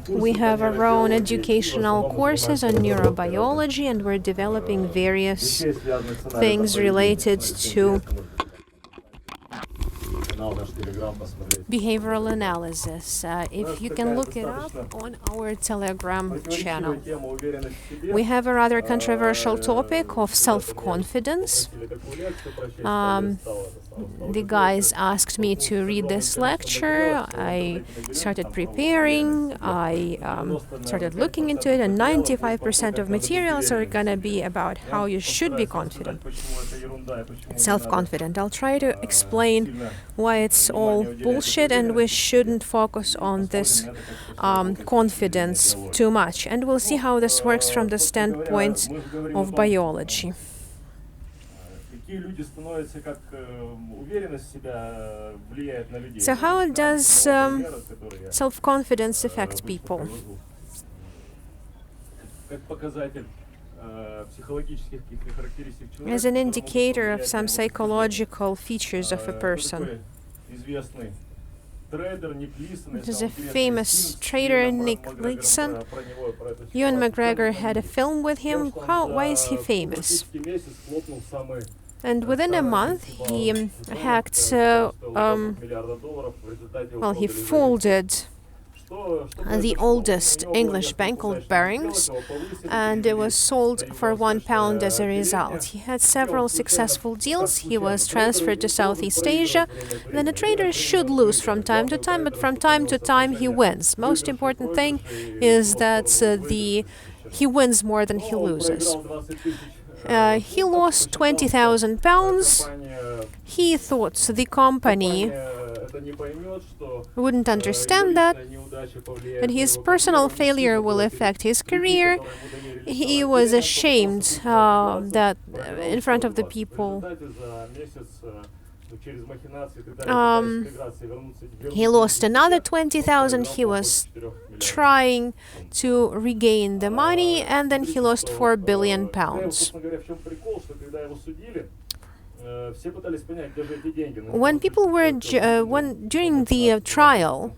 We have our own educational courses on neurobiology, and we're developing various things related to behavioral analysis. If you can look it up on our Telegram channel. We have a rather controversial topic of self-confidence. The guys asked me to read this lecture. I started preparing. I started looking into it, and 95% of materials are going to be about how you should be confident, self-confident. I'll try to explain why it's all bullshit and we shouldn't focus on this confidence too much. And we'll see how this works from the standpoint of biology. So how does self-confidence affect people? As an indicator of some psychological features of a person. There's a famous trader, Nick Leeson. Ewan McGregor had a film with him. Why is he famous? And within a month, he hacked, he folded the oldest English bank called Barings, and it was sold for £1 as a result. He had several successful deals. He was transferred to Southeast Asia. Then a trader should lose from time to time, but from time to time he wins. Most important thing is that he wins more than he loses. He lost £20,000. He thought the company wouldn't understand that, and his personal failure will affect his career. He was ashamed that in front of the people. He lost another 20,000. He was trying to regain the money, and then he lost £4 billion. When people were during the trial,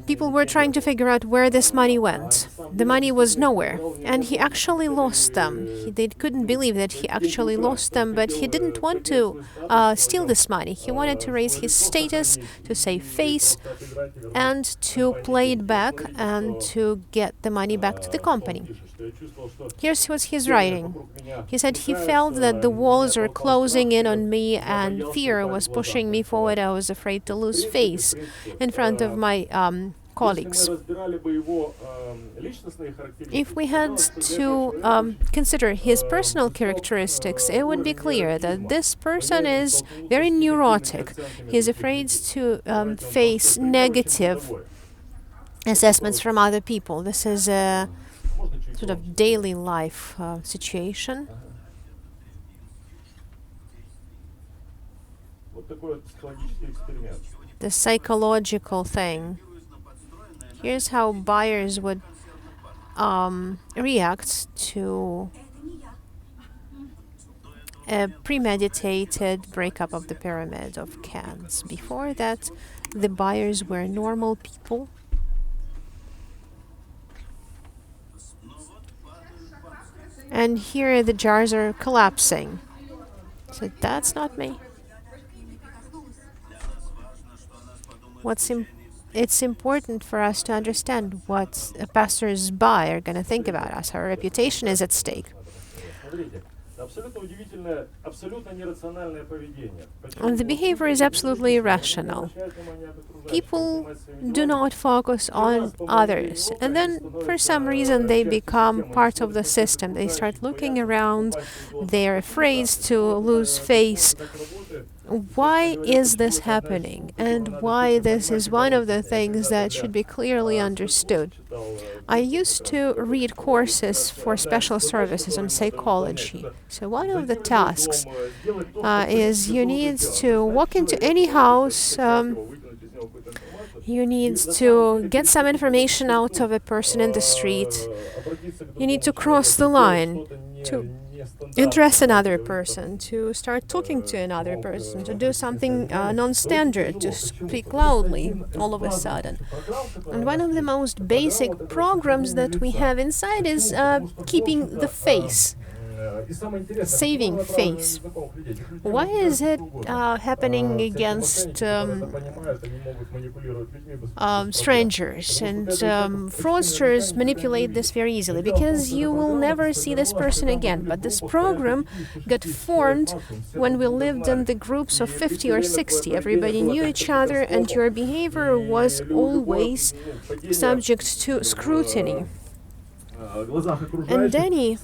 people were trying to figure out where this money went. The money was nowhere, and he actually lost them. They couldn't believe that he actually lost them, but he didn't want to steal this money. He wanted to raise his status, to save face, and to play it back and to get the money back to the company. Here's what he's writing. He said he felt that the walls were closing in on me and fear was pushing me forward. I was afraid to lose face in front of my colleagues. If we had to consider his personal characteristics, it would be clear that this person is very neurotic. He's afraid to face negative assessments from other people. This is a sort of daily life situation. The psychological thing. Here's how buyers would react to a premeditated breakup of the pyramid of cans. Before that, the buyers were normal people. And here the jars are collapsing. So that's not me. It's important for us to understand what passers-by are going to think about us. Our reputation is at stake. And the behavior is absolutely irrational. People do not focus on others, and then for some reason they become part of the system. They start looking around, they're afraid to lose face. Why is this happening, and why this is one of the things that should be clearly understood? I used to read courses for special services on psychology. So one of the tasks is you need to walk into any house, you need to get some information out of a person in the street, you need to cross the line, to address another person, to start talking to another person, to do something non-standard, to speak loudly all of a sudden. And one of the most basic programs that we have inside is keeping the face, saving face. Why is it happening against strangers? And fraudsters manipulate this very easily, because you will never see this person again. But this program got formed when we lived in the groups of 50 or 60. Everybody knew each other, and your behavior was always subject to scrutiny. And any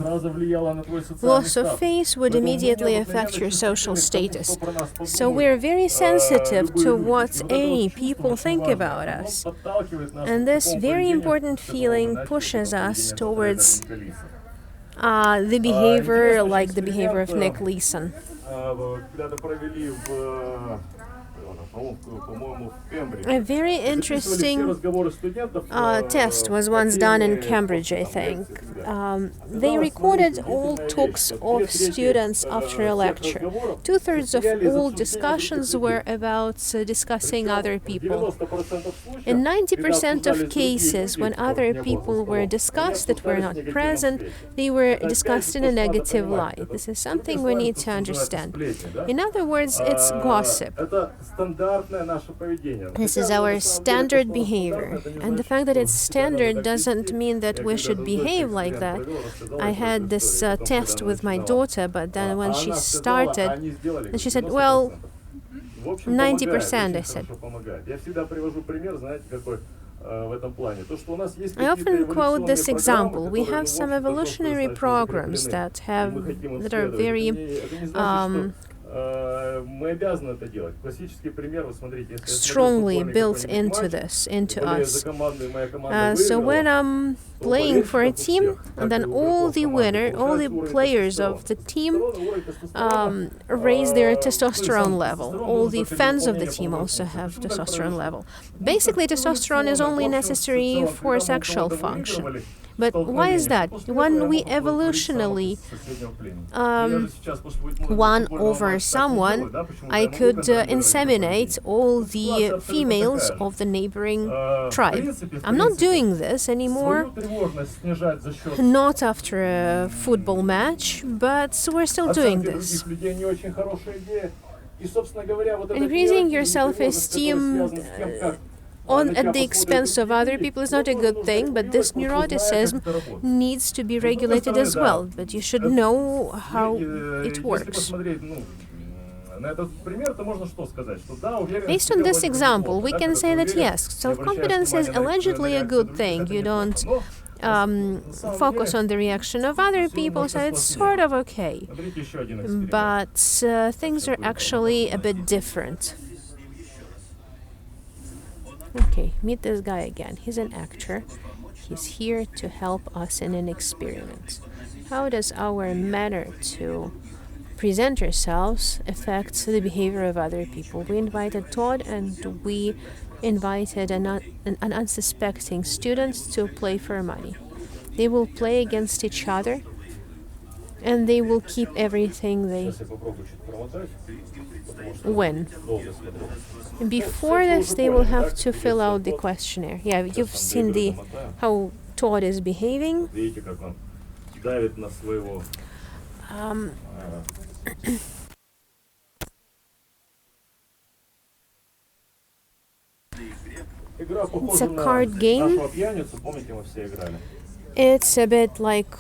loss of face would immediately affect your social status. So we're very sensitive to what any people think about us. And this very important feeling pushes us towards the behavior like the behavior of Nick Leeson. A very interesting test was once done in Cambridge, I think. They recorded all talks of students after a lecture. 2/3 of all discussions were about discussing other people. In 90% of cases, when other people were discussed that were not present, they were discussed in a negative light. This is something we need to understand. In other words, it's gossip. This is our standard behavior. And the fact that it's standard doesn't mean that we should behave like that. I had this test with my daughter, but then when she started, and she said, well, 90%, I said. I often quote this example. We have some evolutionary programs that are very strongly built into us. So when I'm playing for a team, and then all the players of the team raise their testosterone level. All the fans of the team also have testosterone level. Basically, testosterone is only necessary for sexual function. But why is that? When we evolutionally won over someone, I could inseminate all the females of the neighboring tribe. I'm not doing this anymore, not after a football match, but we're still doing this. Increasing your self-esteem at the expense of other people is not a good thing, but this neuroticism needs to be regulated as well. But you should know how it works. Based on this example, we can say that yes, self-confidence is allegedly a good thing. You don't focus on the reaction of other people, so it's sort of okay. But things are actually a bit different. Okay, meet this guy again. He's an actor. He's here to help us in an experiment. How does our manner to present ourselves affect the behavior of other people? We invited Todd, and we invited an unsuspecting students to play for money. They will play against each other, and they will keep everything they win. Before this, they will have to fill out the questionnaire. Yeah, you've seen how Todd is behaving. It's a card game. It's a bit like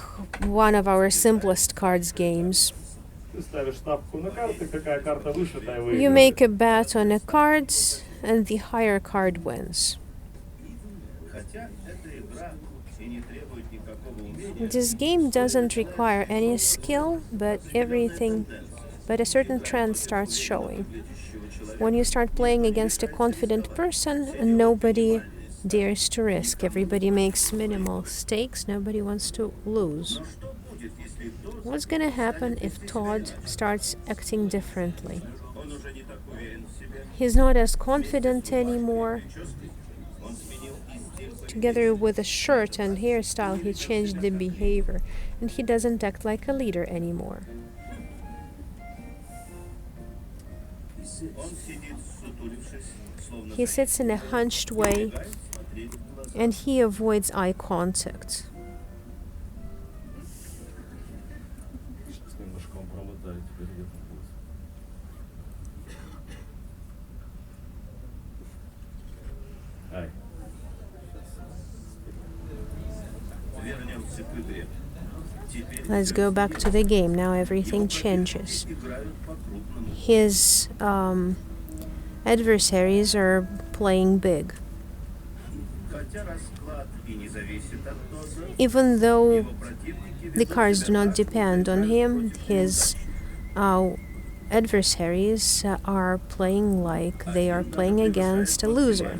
one of our simplest cards games. You make a bet on a card, and the higher card wins. This game doesn't require any skill, but a certain trend starts showing. When you start playing against a confident person, nobody dares to risk. Everybody makes minimal stakes. Nobody wants to lose. What's going to happen if Todd starts acting differently? He's not as confident anymore. together with a shirt and hairstyle, he changed the behavior, and he doesn't act like a leader anymore. He sits in a hunched way, and he avoids eye contact. Let's go back to the game. Now everything changes. His adversaries are playing big. Even though the cards do not depend on him, his adversaries are playing like they are playing against a loser.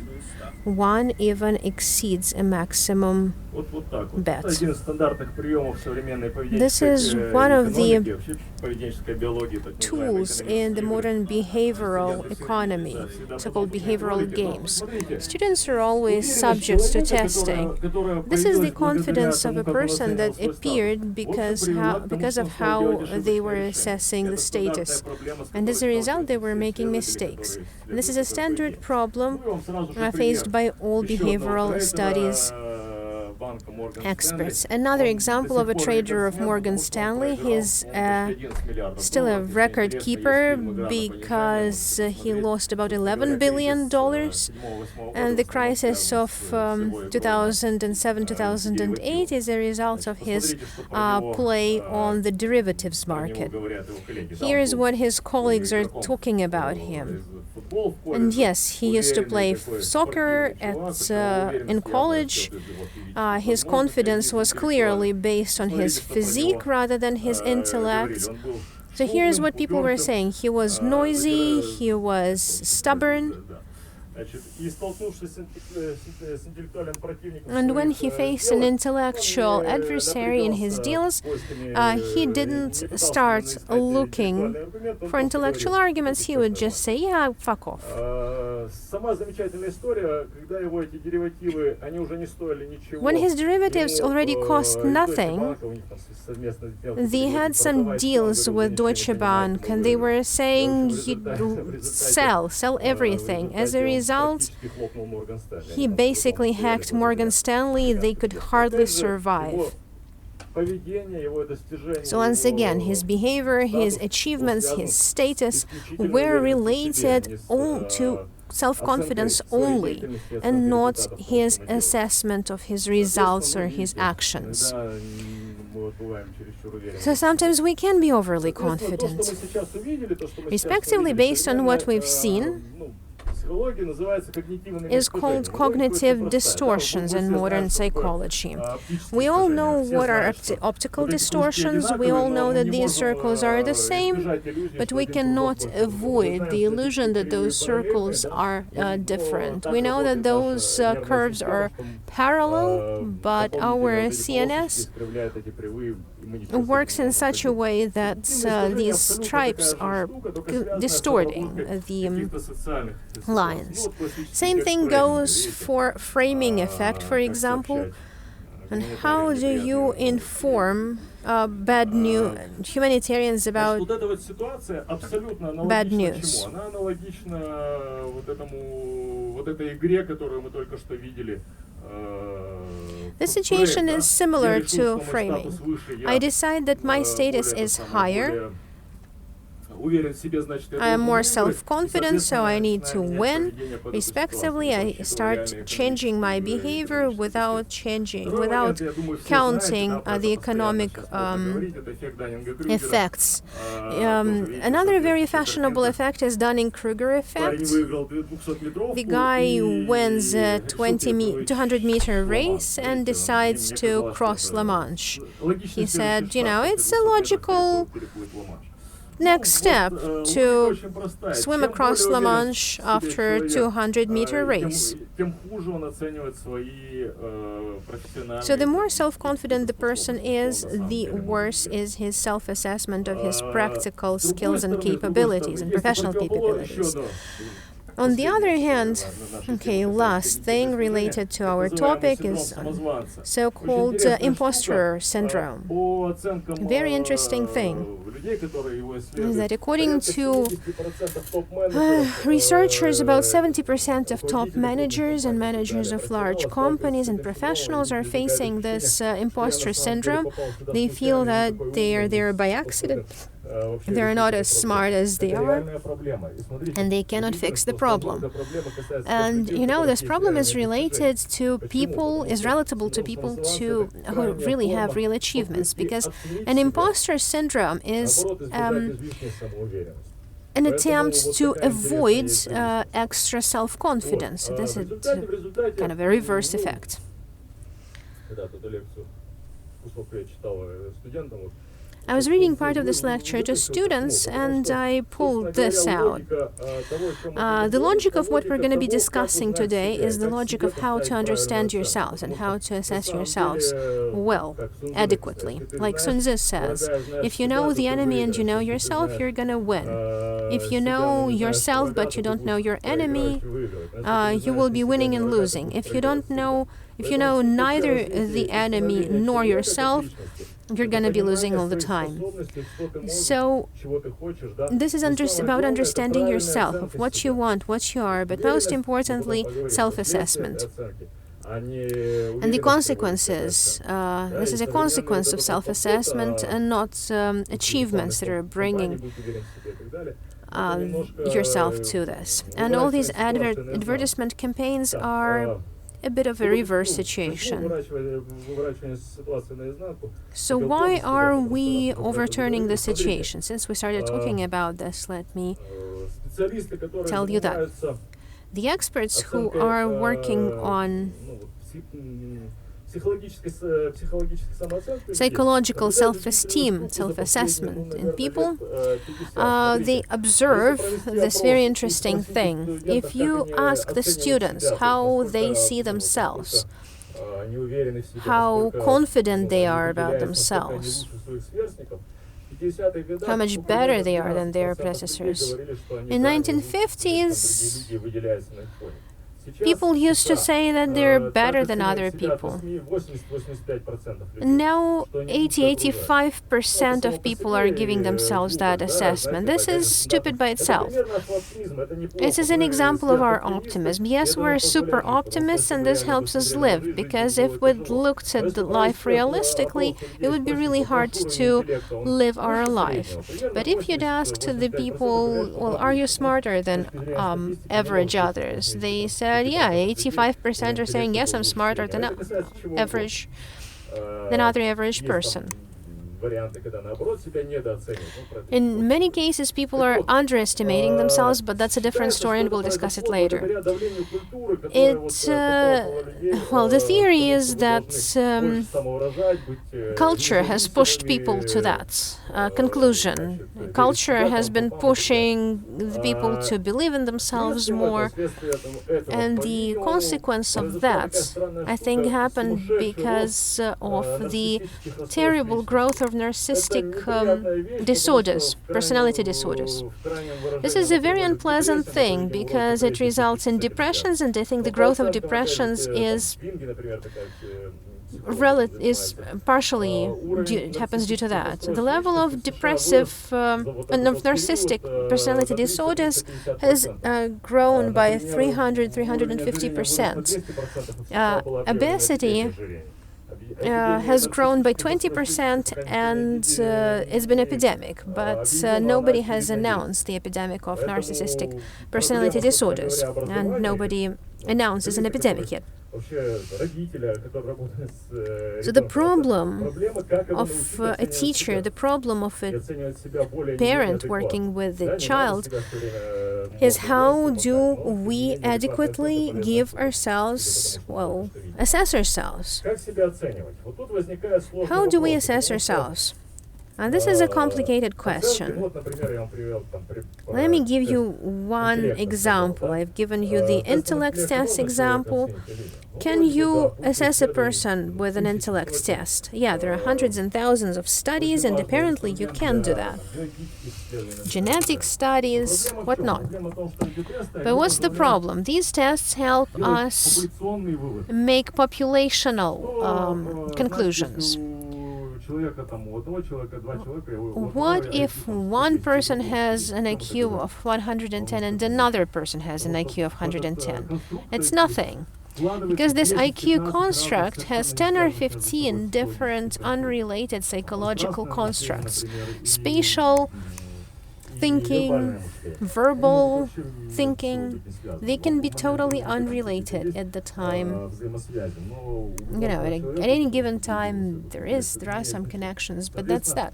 One even exceeds a maximum bet. This is one of the tools in the modern behavioral economy, so-called behavioral games. Students are always subject to testing. This is the confidence of a person that appeared because of how they were assessing the status. And as a result, they were making mistakes. And this is a standard problem faced by all behavioral studies experts. Another example of a trader of Morgan Stanley, he's still a record keeper because he lost about $11 billion. And the crisis of 2007-2008 is a result of his play on the derivatives market. Here's what his colleagues are talking about him. And yes, he used to play soccer in college. His confidence was clearly based on his physique rather than his intellect. So here's what people were saying. He was noisy, he was stubborn. And when he faced an intellectual adversary in his deals, he didn't start looking for intellectual arguments. He would just say, yeah, fuck off. When his derivatives already cost nothing, they had some deals with Deutsche Bank, and they were saying, sell everything. As a result, he basically hacked Morgan Stanley. They could hardly survive. So once again, his behavior, his achievements, his status were related to self-confidence only, and not his assessment of his results or his actions. So sometimes we can be overly confident. Respectively, based on what we've seen, is called cognitive distortions in modern psychology. We all know what are optical distortions. We all know that these circles are the same, but we cannot avoid the illusion that those circles are different. We know that those curves are parallel, but our CNS works in such a way that these stripes are distorting the lines. Same thing goes for framing effect, for example. And how do you inform humanitarians about bad news? The situation is similar to framing. I decide that my status is higher. I am more self-confident, so I need to win. Respectively, I start changing my behavior without counting the economic effects. Another very fashionable effect is Dunning-Kruger effect. The guy wins a 200-meter race and decides to cross La Manche. He said, it's a logical next step to swim across La Manche after a 200-meter race. So the more self-confident the person is, the worse is his self-assessment of his practical skills and capabilities and professional capabilities. On the other hand, okay, last thing related to our topic is so-called impostor syndrome. Very interesting thing is that according to researchers, about 70% of top managers and managers of large companies and professionals are facing this impostor syndrome. They feel that they are there by accident. They're not as smart as they are, and they cannot fix the problem. And this problem is related to people, is relatable to people who really have real achievements, because an imposter syndrome is an attempt to avoid extra self-confidence. This is kind of a reverse effect. I was reading part of this lecture to students, and I pulled this out. The logic of what we're going to be discussing today is the logic of how to understand yourselves and how to assess yourselves well, adequately. Like Sun Tzu says, if you know the enemy and you know yourself, you're going to win. If you know yourself but you don't know your enemy, you will be winning and losing. If you know neither the enemy nor yourself, you're going to be losing all the time. So this is about understanding yourself, of what you want, what you are, but most importantly, self-assessment. And the consequences, this is a consequence of self-assessment and not achievements that are bringing yourself to this. And all these advertisement campaigns are a bit of a reverse situation. So why are we overturning the situation? Since we started talking about this, let me tell you that. The experts who are working on psychological self-esteem, self-assessment in people, they observe this very interesting thing. If you ask the students how they see themselves, how confident they are about themselves, how much better they are than their predecessors. In 1950s, people used to say that they're better than other people. Now, 80-85% of people are giving themselves that assessment. This is stupid by itself. It is an example of our optimism. Yes, we're super optimists, and this helps us live, because if we looked at the life realistically, it would be really hard to live our life. But if you'd ask to the people, well, are you smarter than average others? They said, yeah, 85% are saying, yes, I'm smarter than other average person. In many cases, people are underestimating themselves, but that's a different story, and we'll discuss it later. The theory is that culture has pushed people to that conclusion. Culture has been pushing the people to believe in themselves more, and the consequence of that, I think, happened because of the terrible growth of narcissistic disorders, personality disorders. This is a very unpleasant thing because it results in depressions, and I think the growth of depressions happens due to that. The level of depressive and of narcissistic personality disorders has grown by 350%. Obesity has grown by 20%, and it's been epidemic, but nobody has announced the epidemic of narcissistic personality disorders, and nobody announces an epidemic yet. So the problem of a teacher, the problem of a parent working with a child is how do we adequately give ourselves, assess ourselves? How do we assess ourselves? And this is a complicated question. Let me give you one example. I've given you the intellect test example. Can you assess a person with an intellect test? Yeah, there are hundreds and thousands of studies, and apparently you can do that. Genetic studies, whatnot. But what's the problem? These tests help us make populational conclusions. What if one person has an IQ of 110 and another person has an IQ of 110? It's nothing. Because this IQ construct has 10 or 15 different unrelated psychological constructs. Spatial thinking, verbal thinking, they can be totally unrelated at the time. You know, at any given time, there are some connections, but that's that.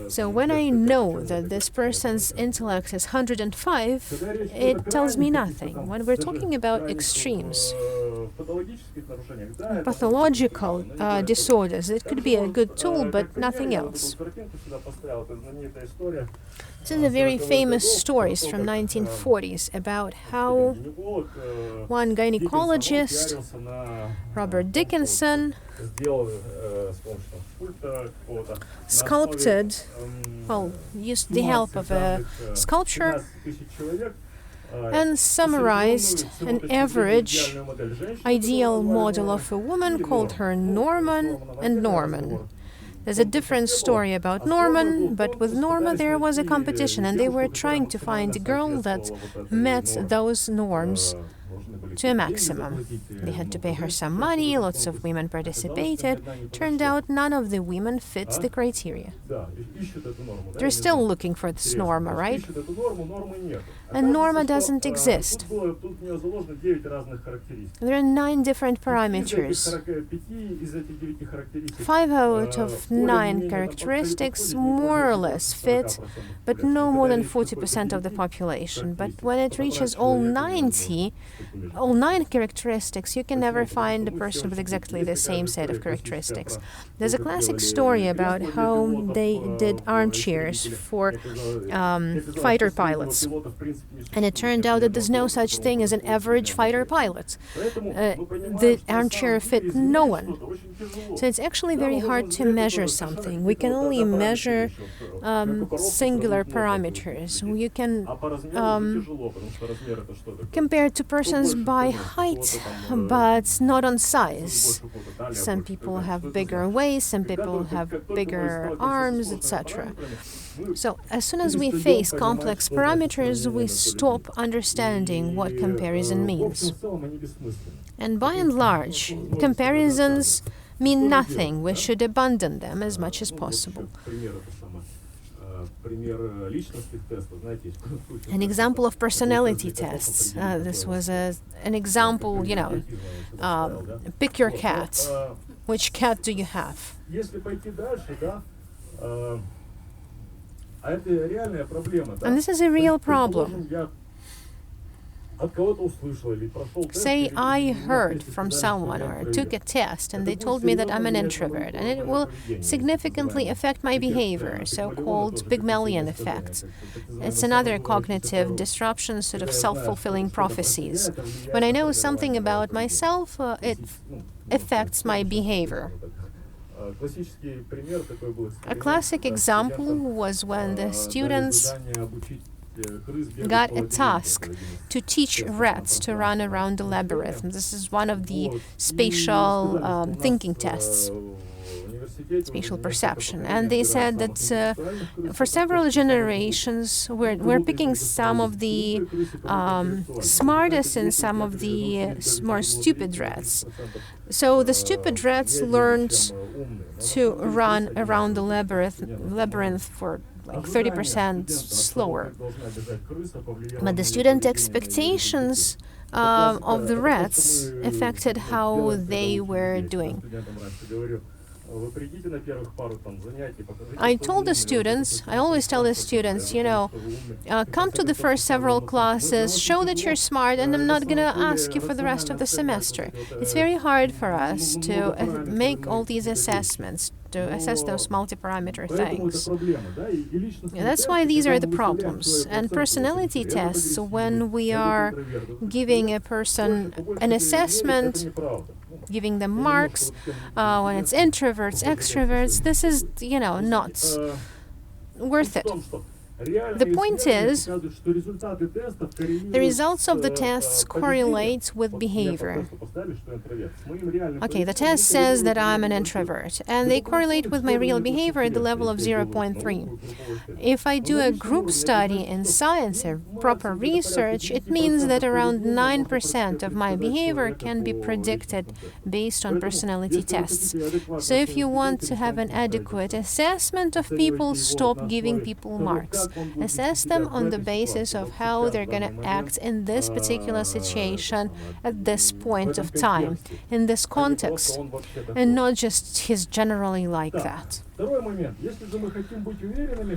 So when I know that this person's intellect is 105, it tells me nothing. When we're talking about extremes, pathological disorders, it could be a good tool, but nothing else. This is a very famous stories from 1940s about how one gynecologist, Robert Dickinson, used the help of a sculpture and summarized an average ideal model of a woman, called her Norman and Norman. There's a different story about Norman, but with Norma there was a competition, and they were trying to find a girl that met those norms to a maximum. They had to pay her some money, lots of women participated. Turned out none of the women fit the criteria. They're still looking for this Norma, right? And Norma doesn't exist. There are 9 different parameters. 5 out of 9 characteristics more or less fit, but no more than 40% of the population. But when it reaches all 9 characteristics, you can never find a person with exactly the same set of characteristics. There's a classic story about how they did armchairs for fighter pilots. And it turned out that there's no such thing as an average fighter pilot. The armchair fit no one. So it's actually very hard to measure something. We can only measure singular parameters. You can compare two persons by height, but not on size. Some people have bigger waists, some people have bigger arms, etc. So as soon as we face complex parameters, we stop understanding what comparison means. And by and large, comparisons mean nothing. We should abandon them as much as possible. An example of personality tests. This was an example, pick your cat. Which cat do you have? And this is a real problem. Say I heard from someone or took a test and they told me that I'm an introvert, and it will significantly affect my behavior, so-called Pygmalion effect. It's another cognitive disruption, sort of self-fulfilling prophecies. When I know something about myself, it affects my behavior. A classic example was when the students got a task to teach rats to run around the labyrinth. This is one of the spatial thinking tests, spatial perception. And they said that for several generations, we're picking some of the smartest and some of the more stupid rats. So the stupid rats learned to run around the labyrinth for like 30% slower. But the student expectations of the rats affected how they were doing. I told the students, I always tell the students, come to the first several classes, show that you're smart, and I'm not going to ask you for the rest of the semester. It's very hard for us to make all these assessments, to assess those multi-parameter things. That's why these are the problems. And personality tests, when we are giving a person an assessment, giving them marks, when it's introverts, extroverts, this is, not worth it. The point is, the results of the tests correlate with behavior. Okay, the test says that I'm an introvert, and they correlate with my real behavior at the level of 0.3. If I do a group study in science or proper research, it means that around 9% of my behavior can be predicted based on personality tests. So if you want to have an adequate assessment of people, stop giving people marks. Assess them on the basis of how they're going to act in this particular situation at this point of time, in this context, and not just he's generally like that.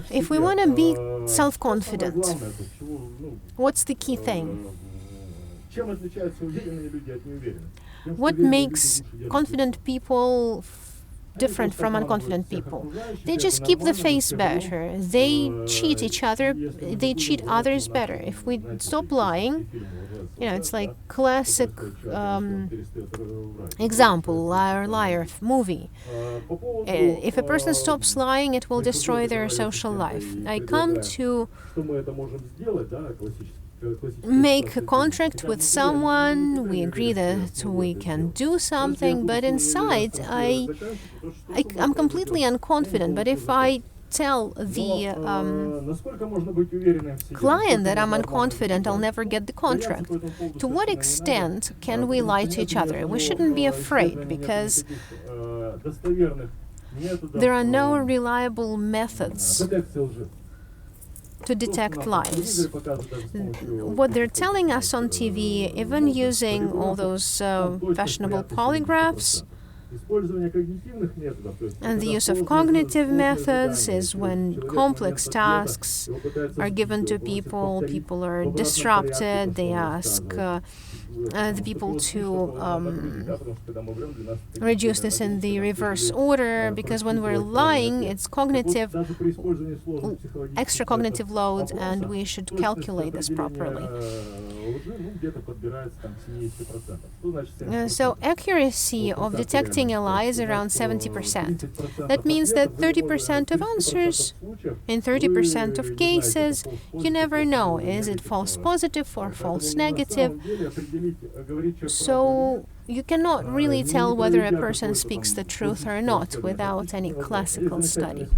If we want to be self-confident, what's the key thing? What makes confident people different from unconfident people? They just keep the face better. They cheat each other. They cheat others better. If we stop lying, it's like classic example, Liar, Liar movie. If a person stops lying, it will destroy their social life. I come to make a contract with someone, we agree that we can do something, but inside I'm completely unconfident. But if I tell the client that I'm unconfident, I'll never get the contract. To what extent can we lie to each other? We shouldn't be afraid, because there are no reliable methods to detect lies. What they're telling us on TV, even using all those fashionable polygraphs, and the use of cognitive methods is when complex tasks are given to people, people are disrupted, they ask the people to reduce this in the reverse order, because when we're lying, it's cognitive, extra cognitive load, and we should calculate this properly. So accuracy of detecting a lie is around 70%. That means that 30% of answers, in 30% of cases, you never know, is it false positive or false negative? So you cannot really tell whether a person speaks the truth or not without any classical study.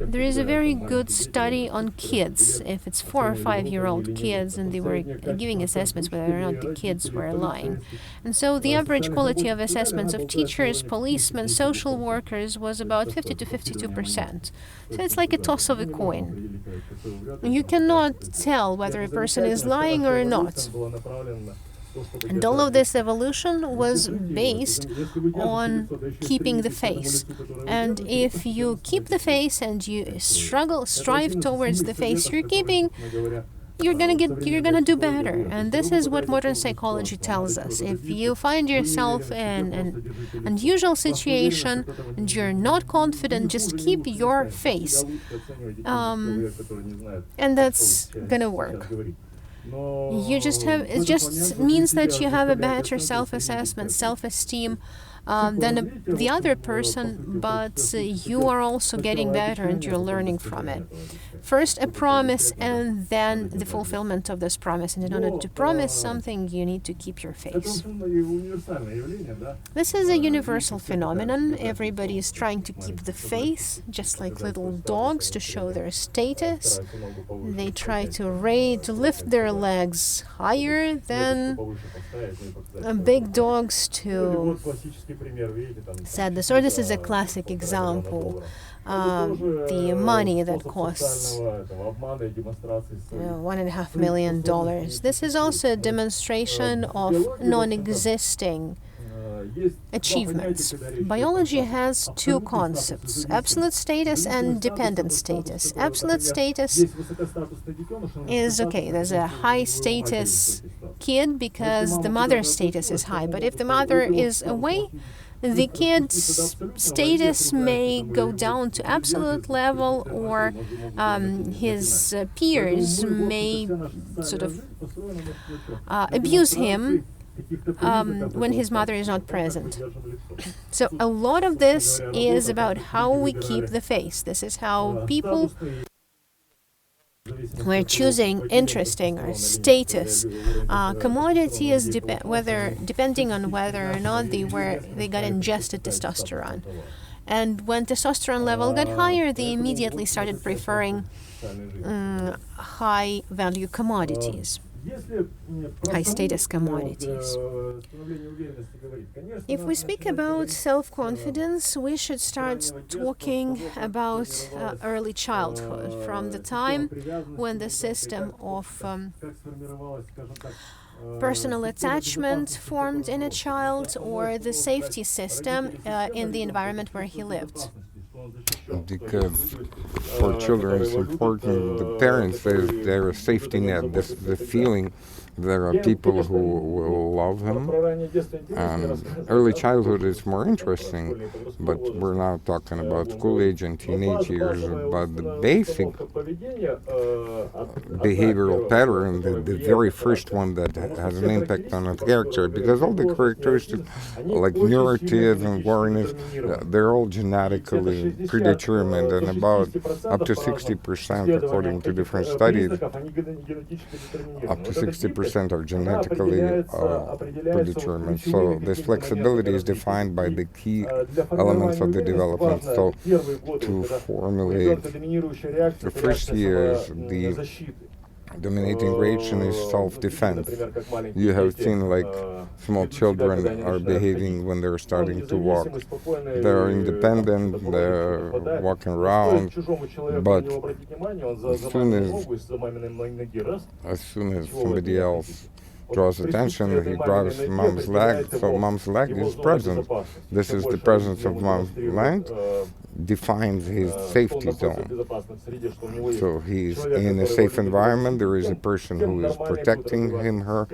There is a very good study on kids. If it's 4 or 5-year-old kids, and they were giving assessments whether or not the kids were lying. And so the average quality of assessments of teachers, policemen, social workers was about 50 to 52%. So it's like a toss of a coin. You cannot tell whether a person is lying or not. And all of this evolution was based on keeping the face. And if you keep the face and you strive towards the face you're keeping, you're gonna do better. And this is what modern psychology tells us. If you find yourself in an unusual situation and you're not confident, just keep your face. And that's gonna work. It just means that you have a better self-assessment, self-esteem than the other person, but you are also getting better and you're learning from it. First a promise, and then the fulfillment of this promise. And in order to promise something, you need to keep your face. This is a universal phenomenon. Everybody is trying to keep the face, just like little dogs, to show their status. They try to lift their legs higher than big dogs to set this. Or this is a classic example. The money that costs $1.5 million. This is also a demonstration of non-existing achievements. Biology has two concepts: absolute status and dependent status. Absolute status is okay, there's a high status kid because the mother's status is high, but if the mother is away, the kid's status may go down to absolute level, or his peers may sort of abuse him when his mother is not present. So a lot of this is about how we keep the face. This is how people who are choosing interesting or status commodities, depending on whether or not they got ingested testosterone. And when testosterone level got higher, they immediately started preferring high-value commodities, high-status commodities. If we speak about self-confidence, we should start talking about early childhood, from the time when the system of personal attachment formed in a child, or the safety system in the environment where he lived. Because for children it's important, the parents, they're a safety net, the feeling there are people who will love him. Early childhood is more interesting, but we're now talking about school age and teenage years. But the basic behavioral pattern, the very first one that has an impact on a character, because all the characteristics like neuroticism, wariness, they're all genetically predetermined, and about up to 60%, according to different studies, up to 60% are genetically predetermined. So this flexibility is defined by the key elements of the development. So to formulate the first years, the dominating reaction is self-defense. You have seen like small children are behaving when they're starting to walk. They're independent, they're walking around, but as soon as somebody else draws attention, he grabs mom's leg, so mom's leg is present. This is the presence of mom's leg defines his safety zone. So he's in a safe environment, there is a person who is protecting him, her,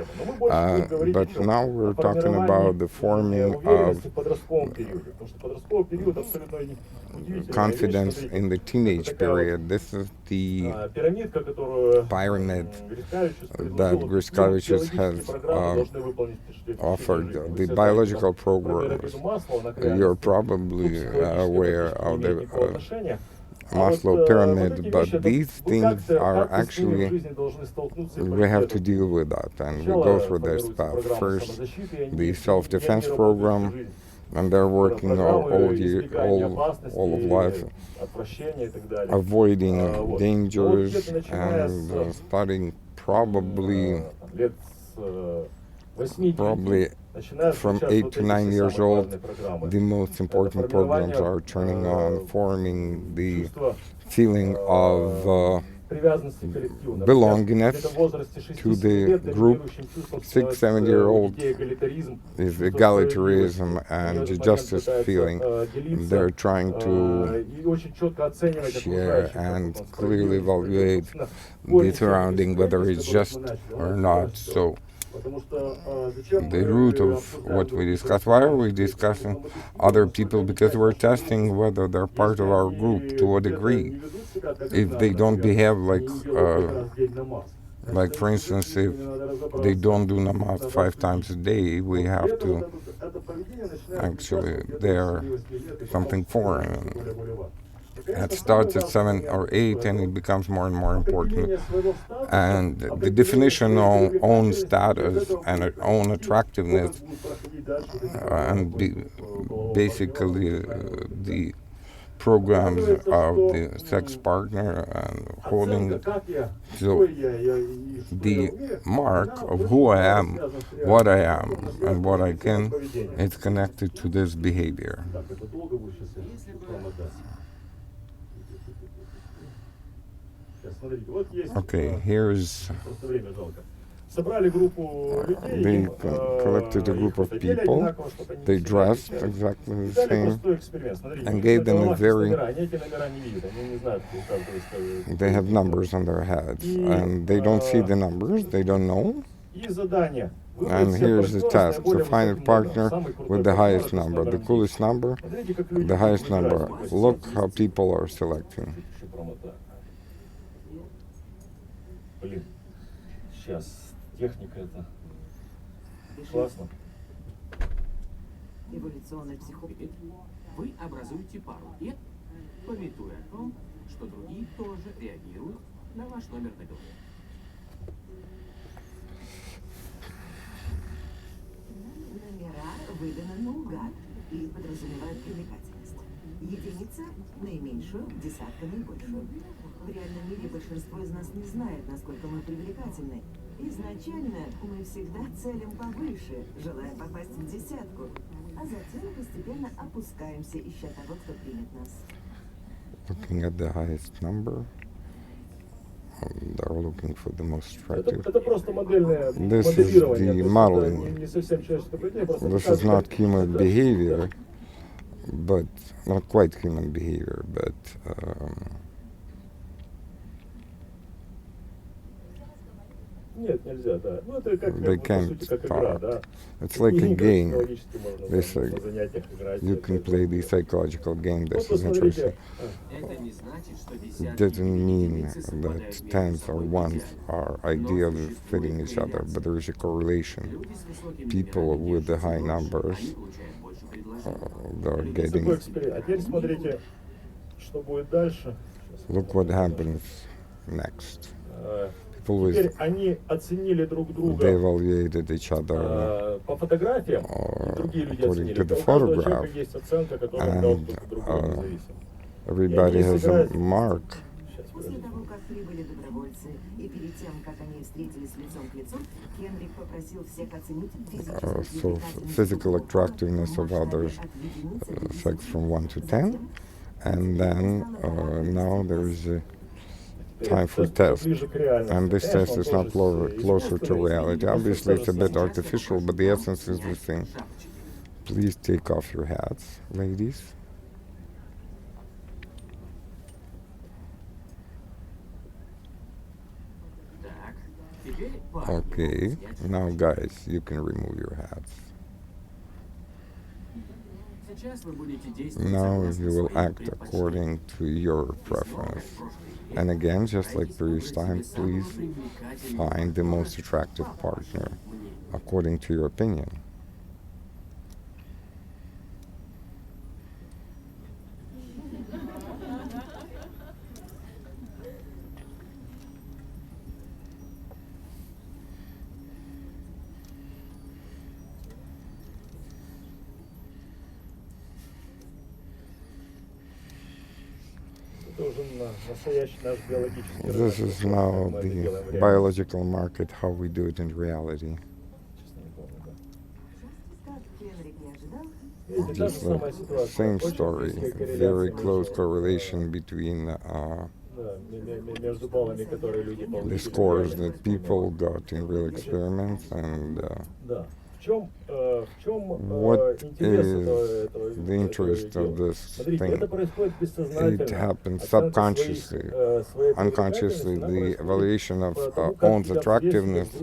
but now we're talking about the forming of confidence in the teenage period. This is the pyramid that Griskevicius has offered, the biological programs. You're probably aware of the Maslow pyramid, but these things are actually, we have to deal with that, and we go through this path. First, the self-defense program, and they're working all of life, avoiding dangers, and starting probably from 8 to 9 years old, the most important programs are turning on, forming the feeling of belongingness to the group. 6-7-year-old is egalitarianism and justice feeling. They're trying to share and clearly evaluate the surrounding, whether it's just or not. So the root of what we discuss. Why are we discussing other people? Because we're testing whether they're part of our group to a degree. If they don't behave like for instance, if they don't do namaz 5 times a day, we have to actually, they're something foreign. It starts at 7 or 8 and it becomes more and more important. And the definition of own status and own attractiveness and basically the programs of the sex partner and holding. So the mark of who I am, what I am, and what I can, is connected to this behavior. Okay, here's They collected a group of people, they dressed exactly the same, and gave them a very... They have numbers on their heads, and they don't see the numbers, they don't know. And here's the task, to find a partner with the highest number, the coolest number, the highest number. Look how people are selecting. Эволюционный психопат. Вы образуете пару и, памятуя о том, что другие тоже реагируют на ваш номер договора. Номера выданы наугад и подразумевают привлекательность. Единица – наименьшую, десятка – наибольшую. В реальном мире большинство из нас не знает, насколько мы привлекательны. Изначально мы всегда целим повыше, желая попасть в десятку, а затем постепенно опускаемся, ища того, кто примет нас. Looking at the highest number, they're looking for the most attractive. This is the modeling. This is not human behavior, but not quite human behavior, but they can't start. It's like a game. They say you can play the psychological game. This is interesting. It doesn't mean that tens or ones are ideally fitting each other, but there is a correlation. People with the high numbers they're getting. Look what happens next. People they evaluated each other according to the photograph, and everybody has a mark. So physical attractiveness of others, sex from 1 to 10, and then now there is a time for test, and this test is not closer to reality. Obviously it's a bit artificial, but the essence is the same. Please take off your hats, ladies. Okay, now guys, you can remove your hats. Now you will act according to your preference. And again, just like previous time, please find the most attractive partner according to your opinion. This is now the biological market, how we do it in reality. Just the same story, very close correlation between the scores that people got in real experiments and what is the interest of this thing? It happens subconsciously. Unconsciously, the evaluation of one's attractiveness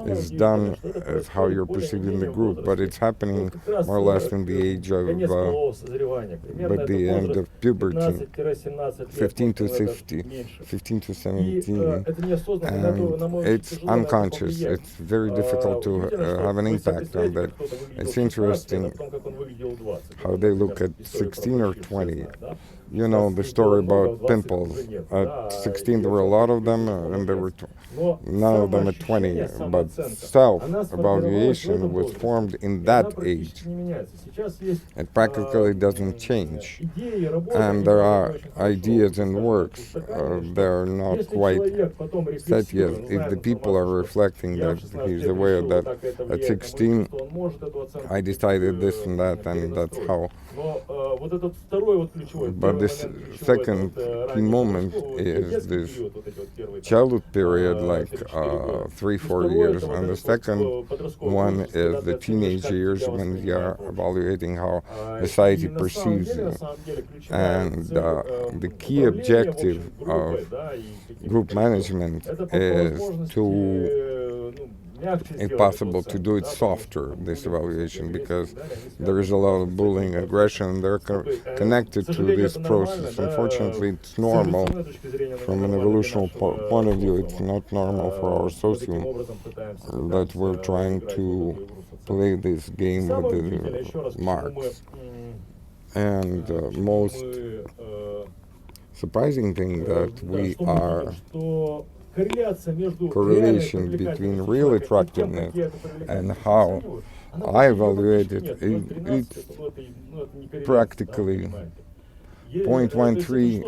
is done as how you're perceived in the group, but it's happening more or less in the age of, by the end of puberty, 15 to 50, 15 to 17, and it's unconscious. It's very difficult to have an impact on that. It's interesting how they look at 16 or 20. You know the story about pimples. At 16 there were a lot of them, and there were none of them at 20. But self-evaluation was formed in that age. It practically doesn't change. And there are ideas and works that are not quite set yet. If the people are reflecting that he's aware that at 16 15, I decided this and that, and that's how. But this second key moment is this childhood period, like 3-4 years, and the second one is the teenage years when you are evaluating how society perceives you. And the key objective of group management is to, if possible, to do it softer, this evaluation, because there is a lot of bullying, aggression, they're connected to this process. Unfortunately, it's normal from an evolutional point of view. It's not normal for our socium that we're trying to play this game with the marks. And most surprising thing that we are correlation between real attractiveness and how I evaluate it, it's practically 0.13.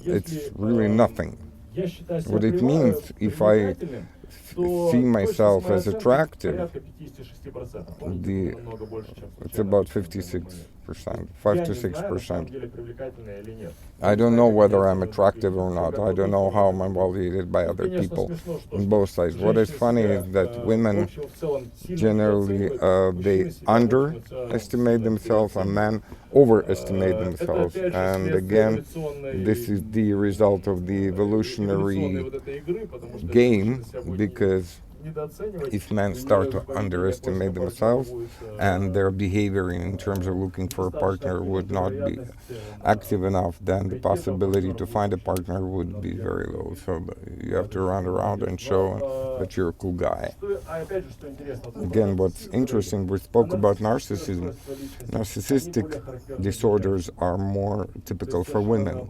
It's really nothing. What it means, if I see myself as attractive, it's about 56%, 5 to 6%. I don't know whether I'm attractive or not. I don't know how I'm evaluated by other people on both sides. What is funny is that women generally they underestimate themselves, and men overestimate themselves. And again, this is the result of the evolutionary game, because if men start to underestimate themselves and their behavior in terms of looking for a partner would not be active enough, then the possibility to find a partner would be very low. So you have to run around and show that you're a cool guy. Again, what's interesting, we spoke about narcissism. Narcissistic disorders are more typical for women.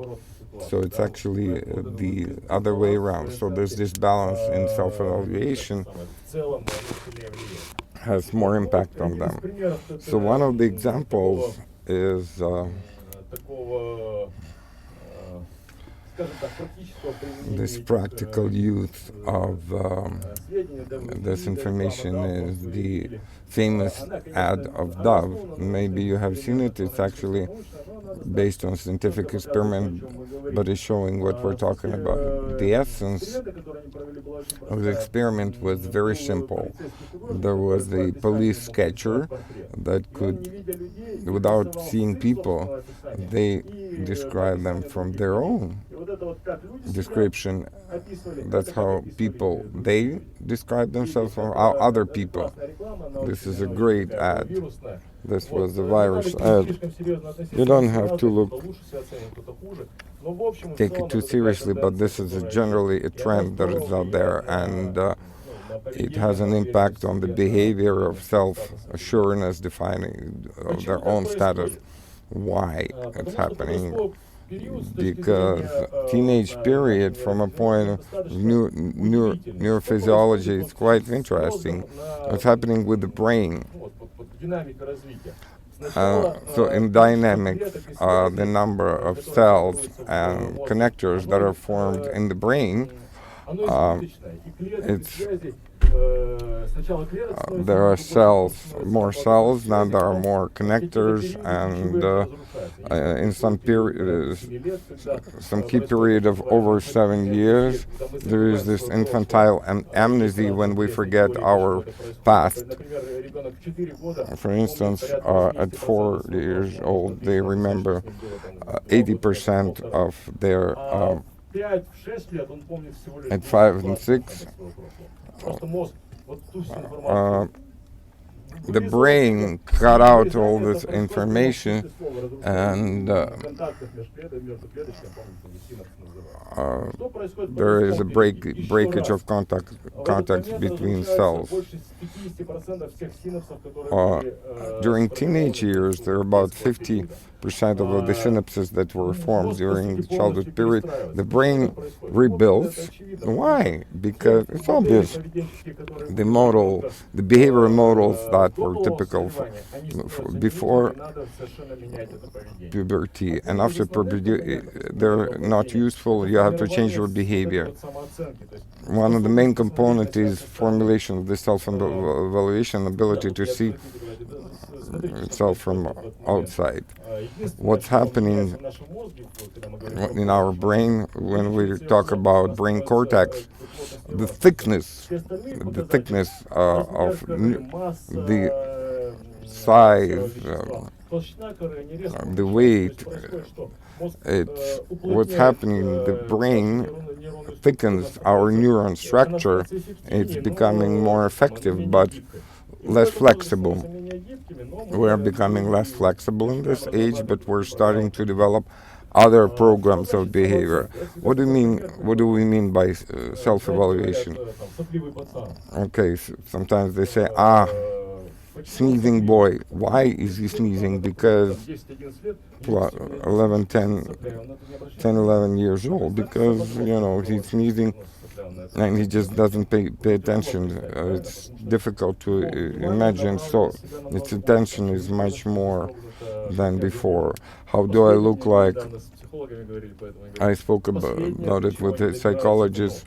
So it's actually the other way around. So there's this balance in self-evaluation has more impact on them. So one of the examples is this practical use of this information is the famous ad of Dove. Maybe you have seen it. It's actually based on scientific experiment, but it's showing what we're talking about. The essence of the experiment was very simple. There was a police catcher that could, without seeing people, they describe them from their own description. That's how people, they describe themselves, or how other people. This is a great ad. This was a virus ad. You don't have to take it too seriously, but this is generally a trend that is out there, and it has an impact on the behavior of self-assurance, defining of their own status. Why it's happening? Because teenage period, from a point of neurophysiology, it's quite interesting. What's happening with the brain? So in dynamics, the number of cells and connectors that are formed in the brain, there are more cells, now there are more connectors, and in some key period of over 7 years, there is this infantile amnesia when we forget our past. For instance, at 4 years old, they remember 80% of their at 5 and 6, the brain cut out all this information, and there is a breakage of contacts between cells. During teenage years, there are about 50% of the synapses that were formed during the childhood period. The brain rebuilds. Why? Because it's obvious. The behavioral models that were typical before puberty, and after puberty they're not useful. You have to change your behavior. One of the main components is formulation of the self-evaluation, ability to see itself from outside. What's happening in our brain when we talk about brain cortex, the thickness of the size, the weight, it's what's happening. The brain thickens our neuron structure. It's becoming more effective, but less flexible. We're becoming less flexible in this age, but we're starting to develop other programs of behavior. What do we mean by self-evaluation? Okay, sometimes they say, sneezing boy. Why is he sneezing? Because 11 years old. Because, he's sneezing and he just doesn't pay attention. It's difficult to imagine. So its attention is much more than before. How do I look like? I spoke about it with a psychologist.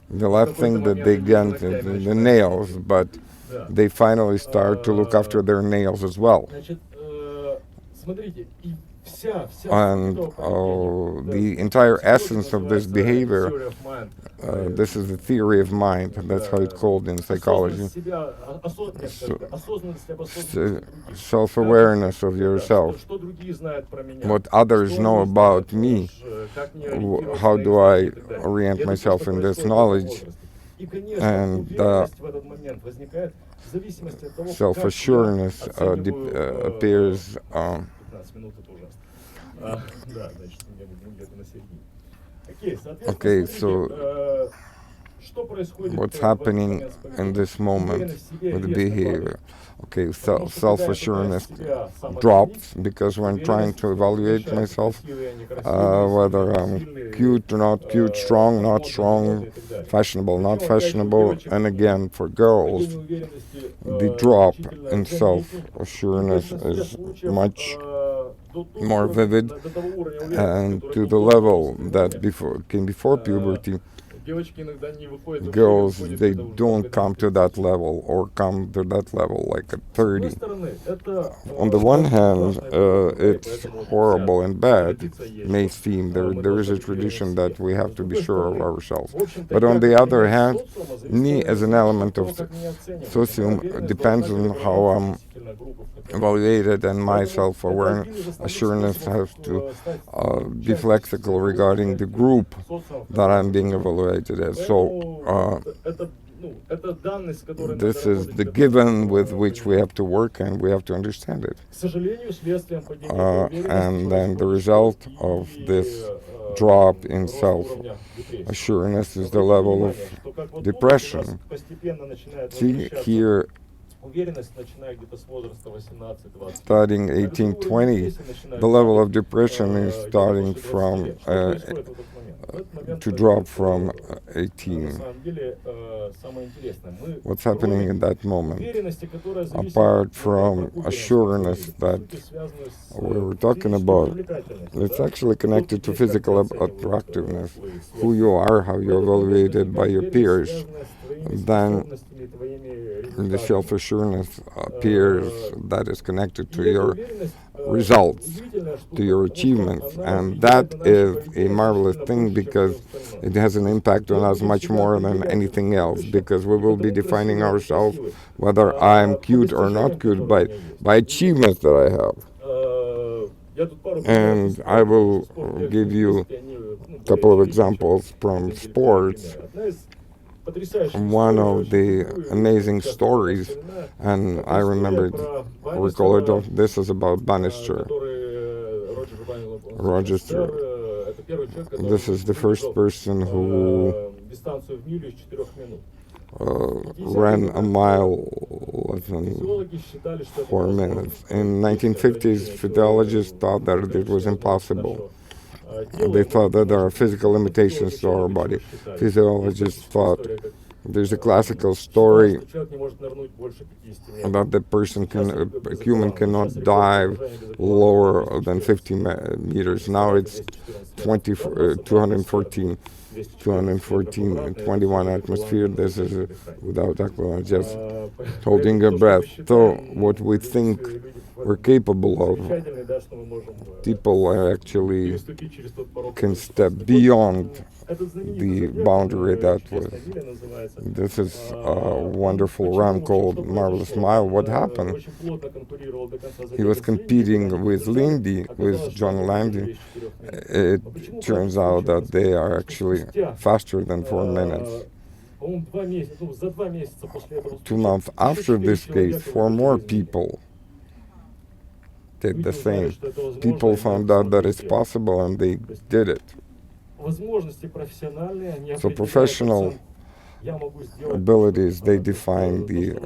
The last thing that they get is the nails, but they finally start to look after their nails as well. And the entire essence of this behavior, this is the theory of mind, that's how it's called in psychology. Self-awareness of yourself. What others know about me, how do I orient myself in this knowledge? And self-assurance appears. Okay, so what's happening in this moment with the behavior? Okay, self-assurance drops because when trying to evaluate myself, whether I'm cute or not cute, strong, not strong, fashionable, not fashionable, and again, for girls, the drop in self-assurance is much more vivid, and to the level that came before puberty. Girls, they don't come to that level, or come to that level like at 30. On the one hand, it's horrible and bad, may seem. There is a tradition that we have to be sure of ourselves. But on the other hand, me as an element of socium depends on how I'm evaluated, and my self-awareness assurance has to be flexible regarding the group that I'm being evaluated as. So this is the given with which we have to work, and we have to understand it. And then the result of this drop in self-assurance is the level of depression. See here, starting 18-20, the level of depression is starting from to drop from 18. What's happening in that moment? Apart from assurance that we were talking about, it's actually connected to physical attractiveness, who you are, how you're evaluated by your peers. Then the self-assurance appears that is connected to your results, to your achievements, and that is a marvelous thing because it has an impact on us much more than anything else, because we will be defining ourselves, whether I'm cute or not cute, by achievements that I have. And I will give you a couple of examples from sports. One of the amazing stories, and I recall it, this is about Bannister. Roger, this is the first person who ran a mile less than 4 minutes. In 1950s, physiologists thought that it was impossible. They thought that there are physical limitations to our body. Physiologists thought There's a classical story about the a human cannot dive lower than 50 meters. Now it's 214, 21 atmosphere. This is without aqua, just holding a breath. So what we think we're capable of, people actually can step beyond the boundary that was. This is a wonderful run called Marvelous Mile. What happened? He was competing with John Landy. It turns out that they are actually faster than 4 minutes. 2 months after this case, 4 more people did the same. People found out that it's possible and they did it. So professional abilities, they define the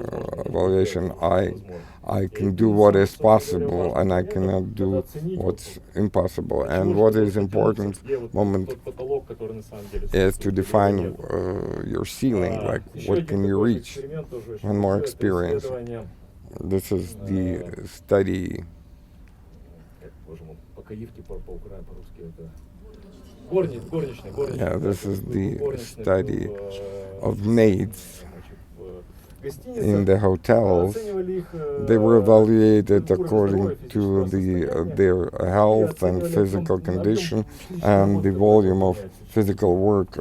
evaluation. I can do what is possible and I cannot do what's impossible. And what is important moment is to define your ceiling, like what can you reach, one more experience. This is the study. Yeah, this is the study of maids in the hotels. They were evaluated according to their health and physical condition and the volume of physical work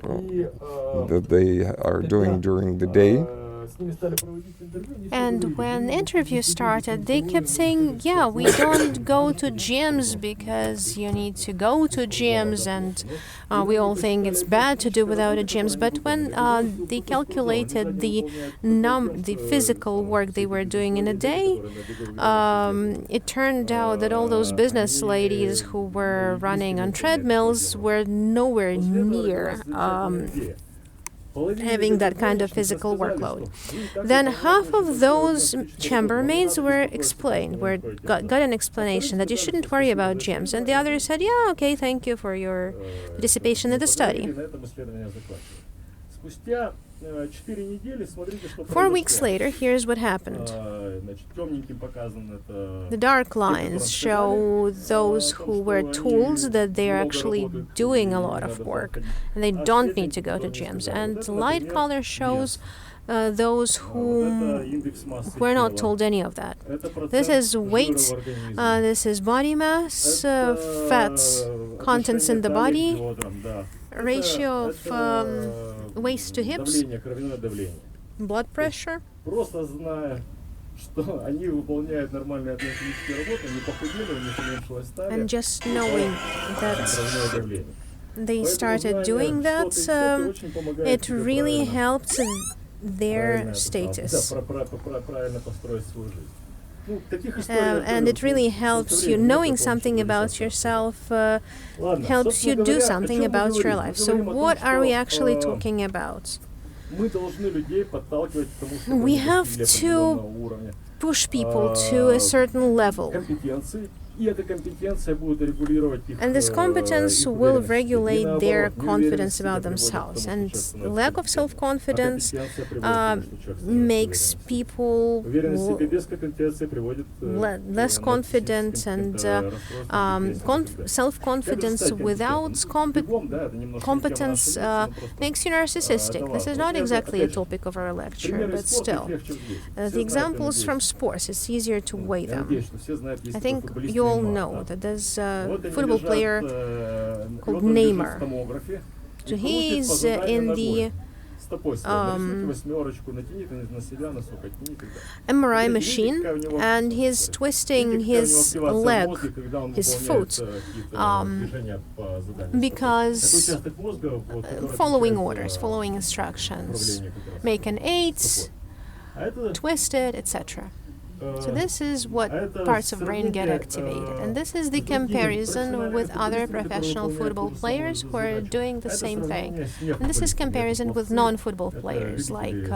that they are doing during the day. And when interviews started, they kept saying, yeah, we don't go to gyms because you need to go to gyms, and we all think it's bad to do without a gyms. But when they calculated the physical work they were doing in a day, it turned out that all those business ladies who were running on treadmills were nowhere near having that kind of physical workload. Then half of those chambermaids got an explanation that you shouldn't worry about gyms, and the others said, yeah, okay, thank you for your participation in the study. 4 weeks later, here's what happened. The dark lines show those who wear tools that they're actually doing a lot of work and they don't need to go to gyms. And light color shows those who were not told any of that. This is weight, this is body mass, fats, contents in the body, ratio of waist to hips, blood pressure. And just knowing that they started doing that, it really helped their status. And it really helps you. Knowing something about yourself helps you do something about your life. So what are we actually talking about? We have to push people to a certain level. And this competence will regulate their confidence about themselves. And lack of self-confidence makes people less confident, and self-confidence without competence makes you narcissistic. This is not exactly a topic of our lecture, but still. The examples from sports, it's easier to weigh them. I think you all know that there's a football player called Neymar. So he's in the MRI machine, and he's twisting his leg, his foot, because following orders, following instructions, make an 8, twist it, etc. So this is what parts of brain get activated. And this is the comparison with other professional football players who are doing the same thing. And this is comparison with non-football players, like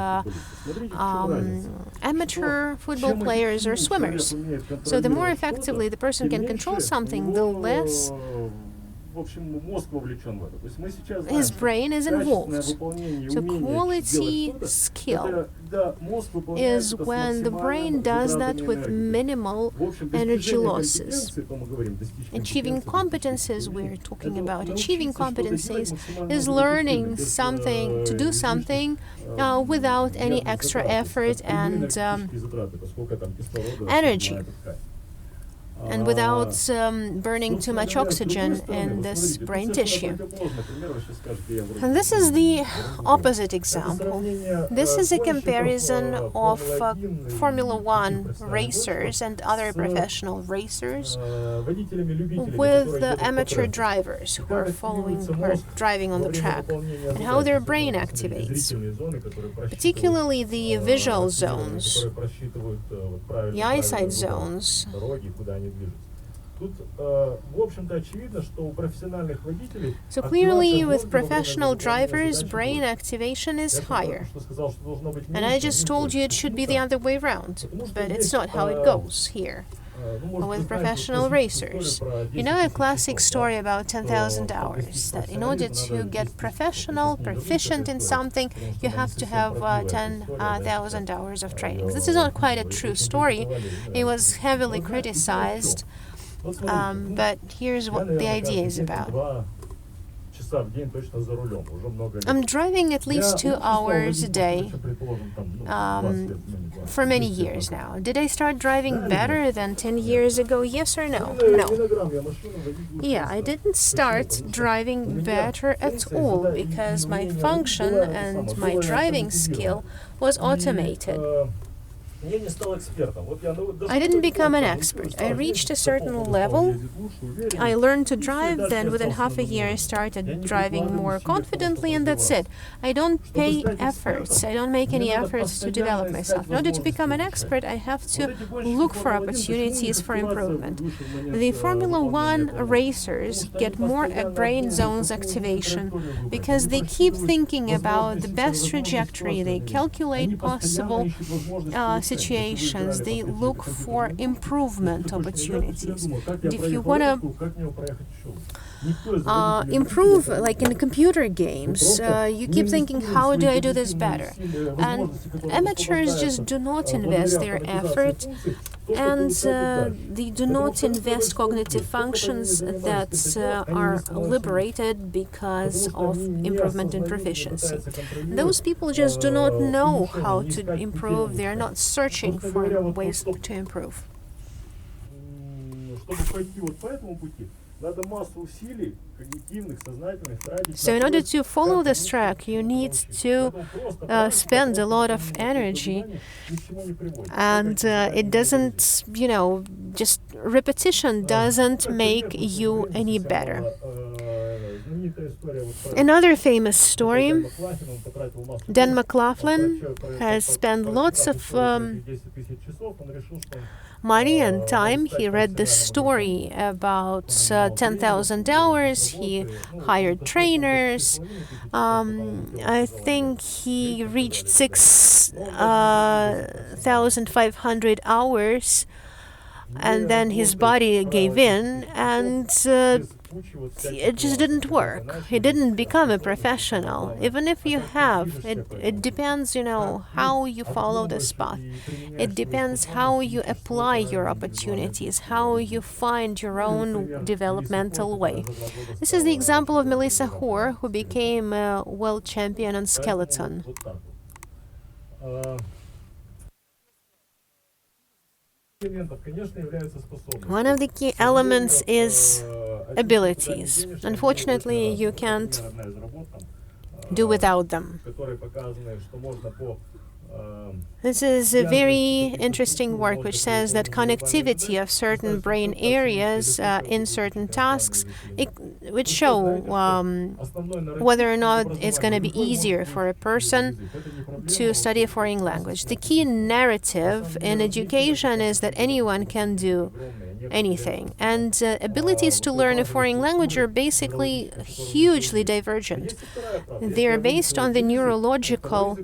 amateur football players or swimmers. So the more effectively the person can control something, the less his brain is involved. So quality skill is when the brain does that with minimal energy losses. Achieving competencies, we're talking about achieving competencies, is learning something, to do something without any extra effort and energy, and without burning too much oxygen in this brain tissue. And this is the opposite example. This is a comparison of Formula One racers and other professional racers with the amateur drivers who are driving on the track, and how their brain activates, particularly the visual zones, the eyesight zones. So clearly, with professional drivers, brain activation is higher. And I just told you it should be the other way around, but it's not how it goes here with professional racers. You know a classic story about 10,000 hours, that in order to get professional, proficient in something, you have to have 10,000 hours of training. This is not quite a true story. It was heavily criticized, but here's what the idea is about. I'm driving at least 2 hours a day for many years now. Did I start driving better than 10 years ago? Yes or no? No. Yeah, I didn't start driving better at all because my function and my driving skill was automated. I didn't become an expert. I reached a certain level. I learned to drive, then within half a year I started driving more confidently, and that's it. I don't pay efforts. I don't make any efforts to develop myself. In order to become an expert, I have to look for opportunities for improvement. The Formula One racers get more brain zones activation because they keep thinking about the best trajectory. They calculate possible situations. They look for improvement opportunities. And if you want to improve, like in computer games, you keep thinking, how do I do this better? And amateurs just do not invest their effort, and they do not invest cognitive functions that are liberated because of improvement in proficiency. Those people just do not know how to improve. They are not searching for ways to improve. So in order to follow this track, you need to spend a lot of energy, and it doesn't, just repetition doesn't make you any better. Another famous story, Dan McLaughlin has spent lots of money and time. He read this story about 10,000 hours. He hired trainers. I think he reached 6,500 hours, and then his body gave in, and it just didn't work. He didn't become a professional. Even if you have, it depends, how you follow the path. It depends how you apply your opportunities, how you find your own developmental way. This is the example of Melissa Hoare, who became a world champion on skeleton. One of the key elements is abilities. Unfortunately, you can't do without them. This is a very interesting work which says that connectivity of certain brain areas in certain tasks would show whether or not it's going to be easier for a person to study a foreign language. The key narrative in education is that anyone can do anything. And abilities to learn a foreign language are basically hugely divergent. They are based on the neurological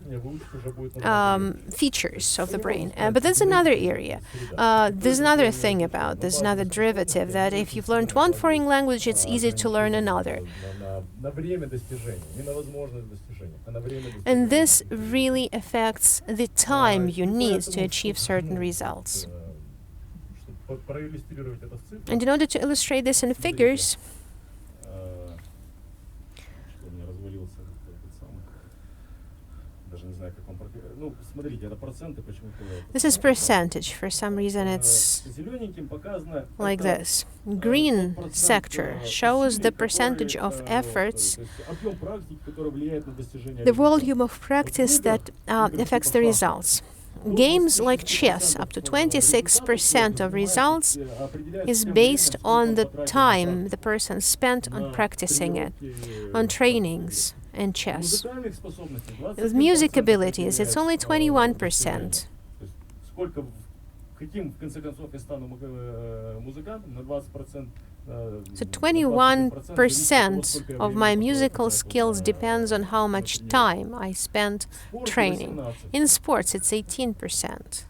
features of the brain. But that's another area. There's another thing about this, another derivative, that if you've learned one foreign language, it's easy to learn another. And this really affects the time you need to achieve certain results. And in order to illustrate this in figures, this is percentage. For some reason it's like this. Green sector shows the percentage of efforts, the volume of practice that affects the results. Games like chess, up to 26% of results is based on the time the person spent on practicing it, on trainings in chess. With music abilities, it's only 21%. So 21% of my musical skills depends on how much time I spent training. In sports, it's 18%.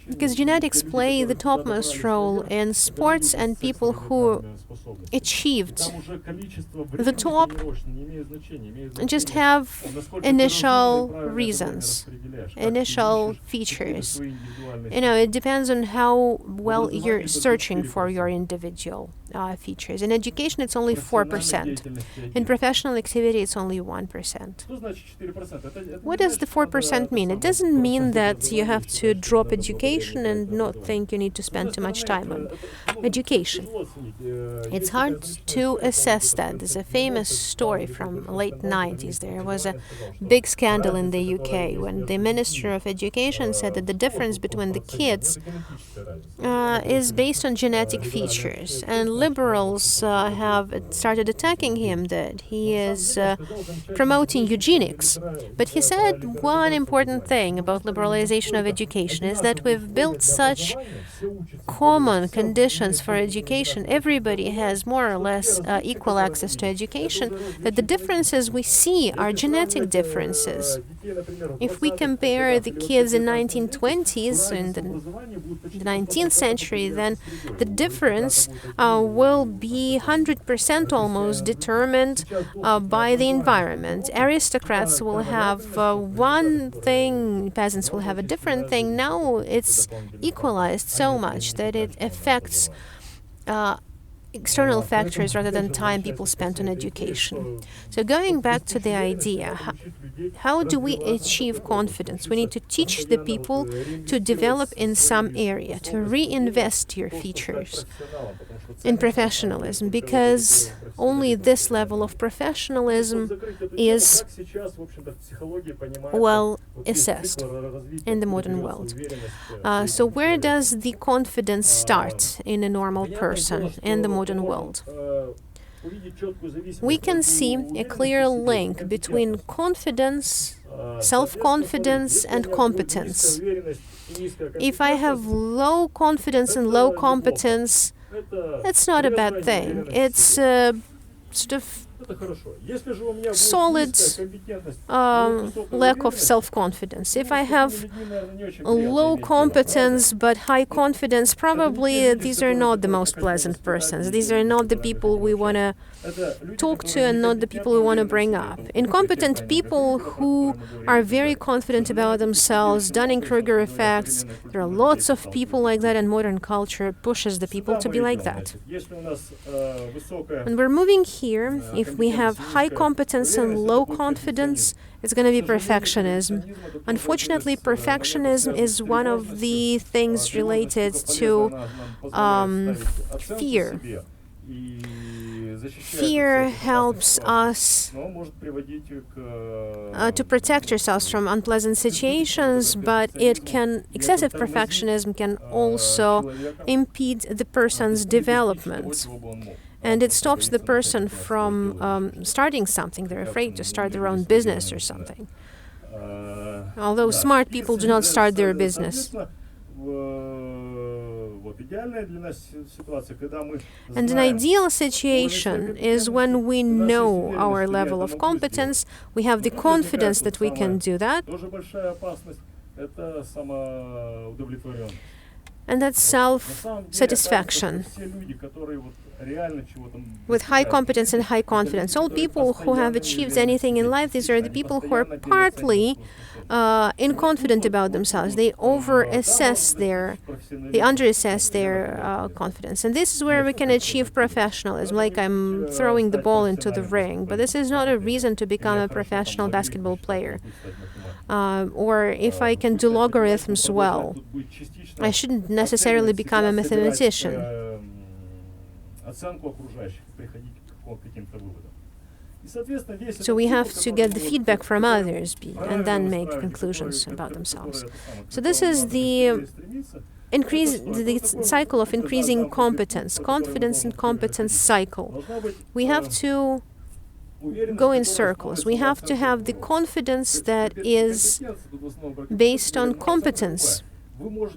Because genetics play the topmost role in sports, and people who achieved the top just have initial reasons, initial features. It depends on how well you're searching for your individual features. In education, it's only 4%. In professional activity, it's only 1%. What does the 4% mean? It doesn't mean that you have to drop education and not think you need to spend too much time on education. It's hard to assess that. There's a famous story from late 90s. There was a big scandal in the UK when the Minister of Education said that the difference between the kids is based on genetic features. And liberals have started attacking him, that he is promoting eugenics. But he said one important thing about liberalization of education is that we've built such common conditions for education. Everybody has more or less equal access to education, that the differences we see are genetic differences. If we compare the kids in 1920s and the 19th century, then the difference will be 100% almost determined by the environment. Aristocrats will have one thing, peasants will have a different thing. Now it's equalized so much that it affects external factors rather than time people spent on education. So going back to the idea, how do we achieve confidence? We need to teach the people to develop in some area, to reinvest your features in professionalism, because only this level of professionalism is well assessed in the modern world. So where does the confidence start in a normal person in the modern world? We can see a clear link between confidence, self-confidence, and competence. If I have low confidence and low competence, it's not a bad thing. It's sort of solid lack of self-confidence. If I have low competence but high confidence, probably these are not the most pleasant persons. These are not the people we want to talk to and not the people we want to bring up. Incompetent people who are very confident about themselves, Dunning-Kruger effects, there are lots of people like that, and modern culture pushes the people to be like that. When we're moving here, if we have high competence and low confidence, it's going to be perfectionism. Unfortunately, perfectionism is one of the things related to fear. Fear helps us to protect ourselves from unpleasant situations, but excessive perfectionism can also impede the person's development. And it stops the person from starting something. They're afraid to start their own business or something. Although smart people do not start their business. And an ideal situation is when we know our level of competence, we have the confidence that we can do that, and that's self-satisfaction. With high competence and high confidence. All people who have achieved anything in life, these are the people who are partly inconfident about themselves. They underassess their confidence. And this is where we can achieve professionalism, like I'm throwing the ball into the ring. But this is not a reason to become a professional basketball player. Or if I can do logarithms well, I shouldn't necessarily become a mathematician. So we have to get the feedback from others and then make conclusions about themselves. So this is the cycle of increasing competence, confidence and competence cycle. We have to go in circles. We have to have the confidence that is based on competence. We're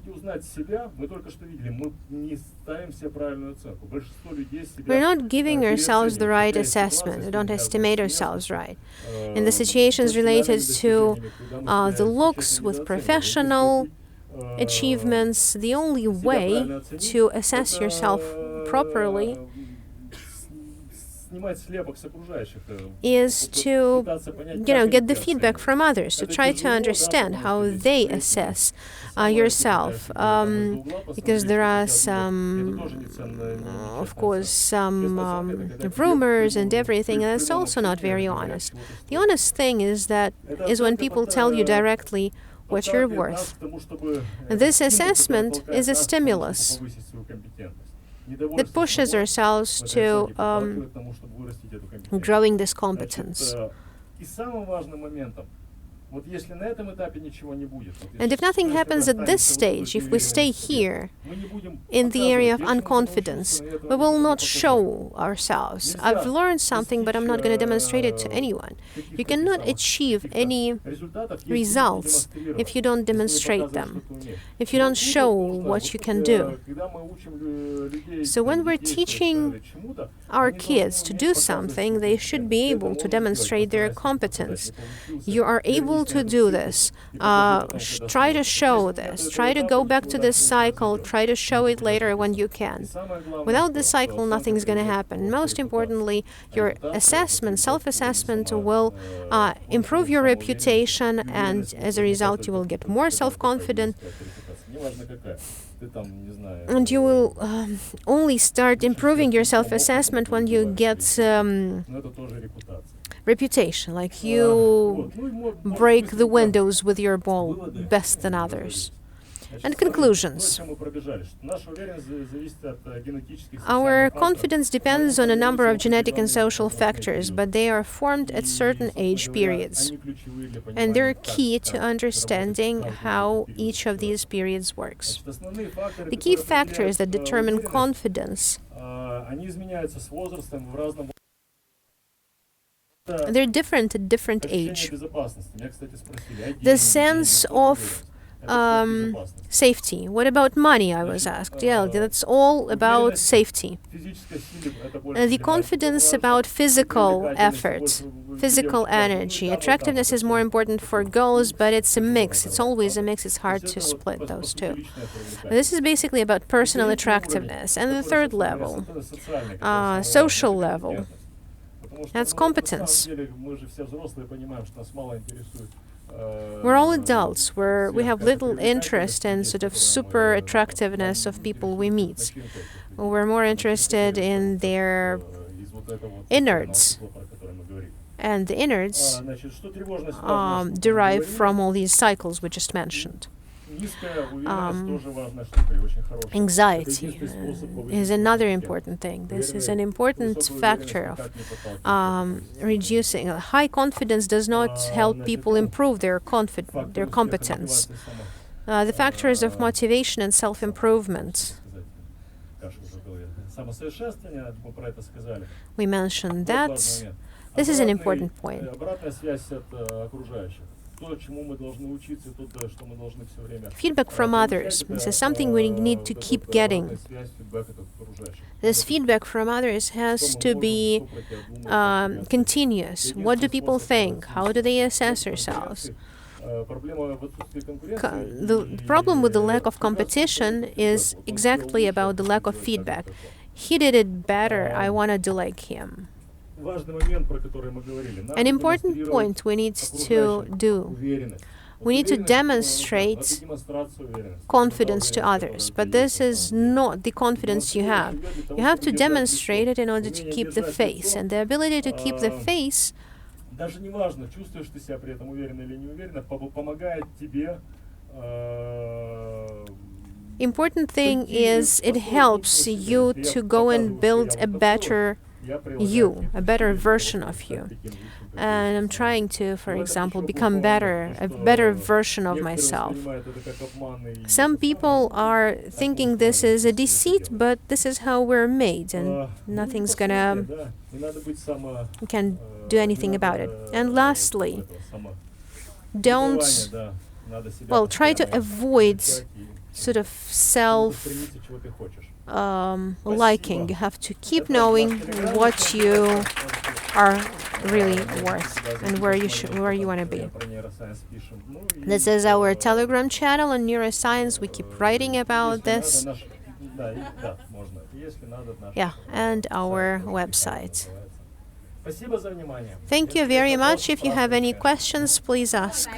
not giving ourselves the right assessment. We don't estimate ourselves right. In the situations related to the looks with professional achievements, the only way to assess yourself properly is to, get the feedback from others, to try to understand how they assess yourself, because there are some rumors and everything, and it's also not very honest. The honest thing is when people tell you directly what you're worth. This assessment is a stimulus that pushes ourselves to growing this competence. And if nothing happens at this stage, if we stay here in the area of unconfidence, we will not show ourselves. I've learned something, but I'm not going to demonstrate it to anyone. You cannot achieve any results if you don't demonstrate them, if you don't show what you can do. So when we're teaching our kids to do something, they should be able to demonstrate their competence. You are able to do this. Try to show this. Try to go back to this cycle. Try to show it later when you can. Without this cycle, nothing's going to happen. Most importantly, your assessment, self-assessment will improve your reputation, and as a result, you will get more self-confident. And you will only start improving your self-assessment when you get reputation, like you break the windows with your ball best than others. And conclusions. Our confidence depends on a number of genetic and social factors, but they are formed at certain age periods. And they're key to understanding how each of these periods works. The key factors that determine confidence, they're different at different age. The sense of safety. What about money, I was asked. Yeah, that's all about safety. The confidence about physical effort, physical energy. Attractiveness is more important for girls, but it's a mix. It's always a mix. It's hard to split those two. This is basically about personal attractiveness. And the third level, social level. That's competence. We're all adults. We have little interest in sort of super attractiveness of people we meet. We're more interested in their innards. And the innards derive from all these cycles we just mentioned. Anxiety is another important thing. This is an important factor of reducing. High confidence does not help people improve their competence. The factors of motivation and self-improvement. We mentioned that. This is an important point. Feedback from others. This is something we need to keep getting. This feedback from others has to be continuous. What do people think? How do they assess themselves? The problem with the lack of competition is exactly about the lack of feedback. He did it better, I want to do like him. An important point we need to do. We need to demonstrate confidence to others, but this is not the confidence you have. You have to demonstrate it in order to keep the face, and the ability to keep the face important thing is it helps you to go and build a better you, a better version of you. And I'm trying to, for example, become a better version of myself. Some people are thinking this is a deceit, but this is how we're made, and nothing's gonna, we can't do anything about it. And lastly, try to avoid sort of liking. You have to keep knowing what you are really worth and where you want to be. This is our Telegram channel on neuroscience. We keep writing about this. Yeah, and our website. Thank you very much. If you have any questions, please ask.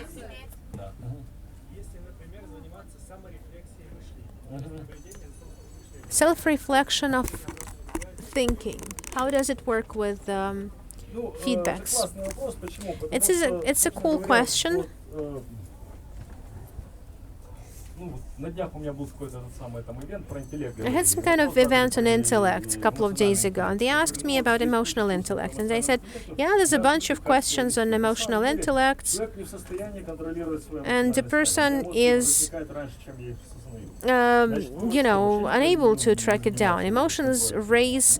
Self-reflection of thinking. How does it work with feedbacks? It's a cool question. I had some kind of event on Intellect a couple of days ago, and they asked me about emotional intellect. And I said, yeah, there's a bunch of questions on emotional intellect, and the person is unable to track it down. Emotions raise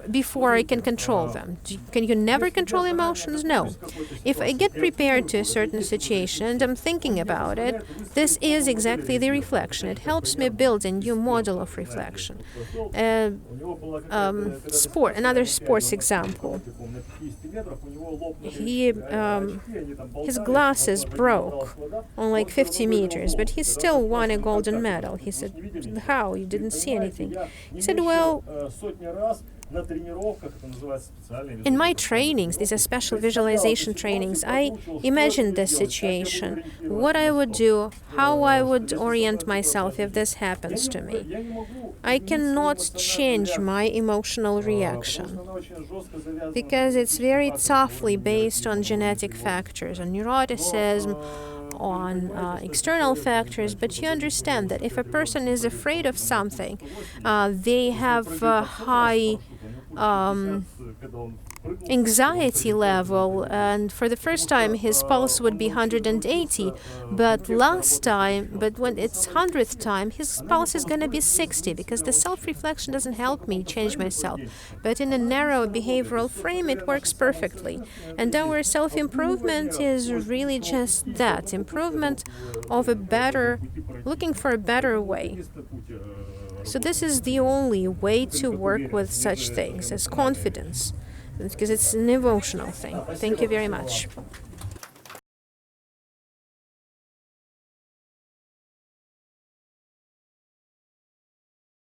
before I can control them. Can you never control emotions? No. If I get prepared to a certain situation and I'm thinking about it, this is exactly the reflection. It helps me build a new model of reflection. Another sports example. His glasses broke on like 50 meters, but he still won a golden medal. He said, how? You didn't see anything. He said, well, in my trainings, these are special visualization trainings, I imagined this situation, what I would do, how I would orient myself if this happens to me. I cannot change my emotional reaction because it's very toughly based on genetic factors, on neuroticism, on external factors, but you understand that if a person is afraid of something, they have a high anxiety level, and for the first time his pulse would be 180, but when it's 100th time his pulse is going to be 60, because the self-reflection doesn't help me change myself. But in a narrow behavioral frame it works perfectly, and our self-improvement is really just that, improvement of looking for a better way. So this is the only way to work with such things as confidence, because it's an emotional thing. Thank you very much.